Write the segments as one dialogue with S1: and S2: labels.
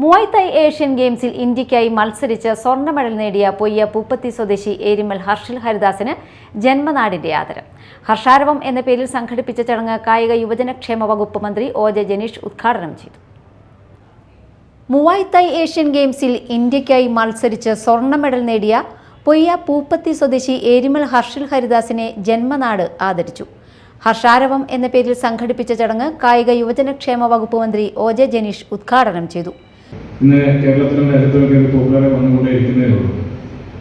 S1: മുവായ് തായ് Asian ഗെയിംസിൽ ഇന്ത്യയ്ക്കായി മത്സരിച്ച് സ്വർണ്ണ മെഡൽ നേടിയ പൊയ്യ പൂപ്പത്തി സ്വദേശി ഏരിമൽ ഹർഷിൽ ഹരിദാസിന് ജന്മനാടിന്റെ ആദരം. ഹർഷാരവം എന്ന പേരിൽ സംഘടിപ്പിച്ച ചടങ്ങ് കായിക യുവജനക്ഷേമ വകുപ്പ് മന്ത്രി OJ ജനീഷ് ഉദ്ഘാടനം ചെയ്തു. മുവായ് തായ് ഏഷ്യൻ ഗെയിംസിൽ ഇന്ത്യയ്ക്കായി മത്സരിച്ച് സ്വർണ്ണ മെഡൽ നേടിയ പൊയ്യ പൂപ്പത്തി സ്വദേശി ഏരിമൽ ഹർഷിൽ ഹരിദാസിനെ ജന്മനാട് ആദരിച്ചു. ഹർഷാരവം എന്ന പേരിൽ സംഘടിപ്പിച്ച ചടങ്ങ് കായിക യുവജനക്ഷേമ വകുപ്പ് മന്ത്രി OJ ജനീഷ് ഉദ്ഘാടനം ചെയ്തു.
S2: ഇന്ന് കേരളത്തിലും രാജ്യത്തുമൊക്കെ ഇത് പോപ്പുലർ വന്നുകൊണ്ടേയിരിക്കുന്നതേ ഉള്ളൂ.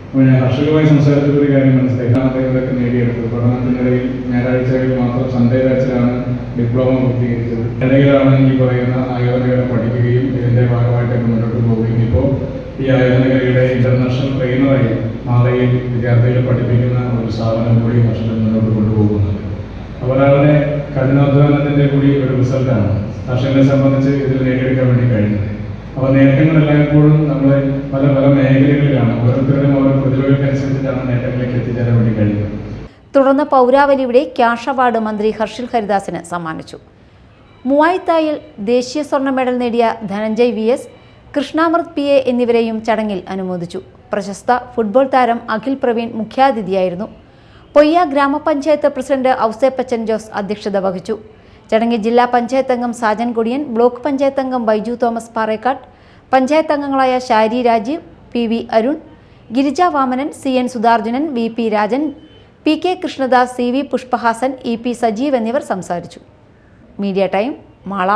S2: അപ്പോൾ ഞാൻ കർഷകരുമായി സംസാരിച്ചൊരു കാര്യം മനസ്സിലാക്കി. ഇവരൊക്കെ നേടിയെടുത്തത് പഠനത്തിനിടയിൽ ഞായറാഴ്ചകളിൽ മാത്രം സൺഡേ ബാച്ചിലാണ് ഡിപ്ലോമ പൂർത്തീകരിച്ചത്. ഇടയിലാണ് ഈ പറയുന്ന ആയോധനകല പഠിക്കുകയും ഇതിൻ്റെ ഭാഗമായിട്ടൊക്കെ മുന്നോട്ട് പോവുകയും ഇപ്പോൾ ഈ ആയോധനകലയുടെ ഇന്റർനാഷണൽ ട്രെയിനറായി മാളയിൽ വിദ്യാർത്ഥികളെ പഠിപ്പിക്കുന്ന ഒരു സ്ഥാപനം കൂടി കർഷകർ മുന്നോട്ട് കൊണ്ടുപോകുന്നുണ്ട്. അവരവരുടെ കഠിനാധ്വാനത്തിൻ്റെ കൂടി ഒരു റിസൾട്ടാണ് കർഷകരെ സംബന്ധിച്ച് ഇതിൽ നേടിയെടുക്കാൻ വേണ്ടി കഴിയുന്നത്. അപ്പോൾ നേട്ടങ്ങളെല്ലായ്പ്പോഴും നമ്മൾ പല പല മേഖലകളിലാണ്, ഓരോരുത്തരുടെയും ഓരോ പ്രതിഭകൾക്കനുസരിച്ചിട്ടാണ് നേട്ടങ്ങളിലേക്ക് എത്തിച്ചേരാൻ വേണ്ടി കഴിയുന്നത്.
S1: തുടർന്ന് പൗരാവലിയുടെ ക്യാഷ് അവാർഡ് മന്ത്രി ഹർഷിൽ ഹരിദാസിന് സമ്മാനിച്ചു. മുവായ് തായിൽ ദേശീയ സ്വർണ്ണ മെഡൽ നേടിയ ധനഞ്ജയ് VS, കൃഷ്ണാമൃത് PA എന്നിവരെയും ചടങ്ങിൽ അനുമോദിച്ചു. പ്രശസ്ത ഫുട്ബോൾ താരം അഖിൽ പ്രവീൺ മുഖ്യാതിഥിയായിരുന്നു. പൊയ്യ ഗ്രാമപഞ്ചായത്ത് പ്രസിഡന്റ് ഔസേപ്പച്ചൻ ജോസ് അധ്യക്ഷത വഹിച്ചു. ചടങ്ങിൽ ജില്ലാ പഞ്ചായത്ത് അംഗം സാജൻ കൊടിയൻ, ബ്ലോക്ക് പഞ്ചായത്ത് അംഗം ബൈജു തോമസ് പാറേക്കാട്, പഞ്ചായത്ത് അംഗങ്ങളായ Shari Rajeev, PV Arun, Girija Vamanan, CN Sudharjunan, VP Rajan, PK Krishnadas, CV പുഷ്പഹാസൻ, EP Sajeev എന്നിവർ സംസാരിച്ചു. Media time, Mala.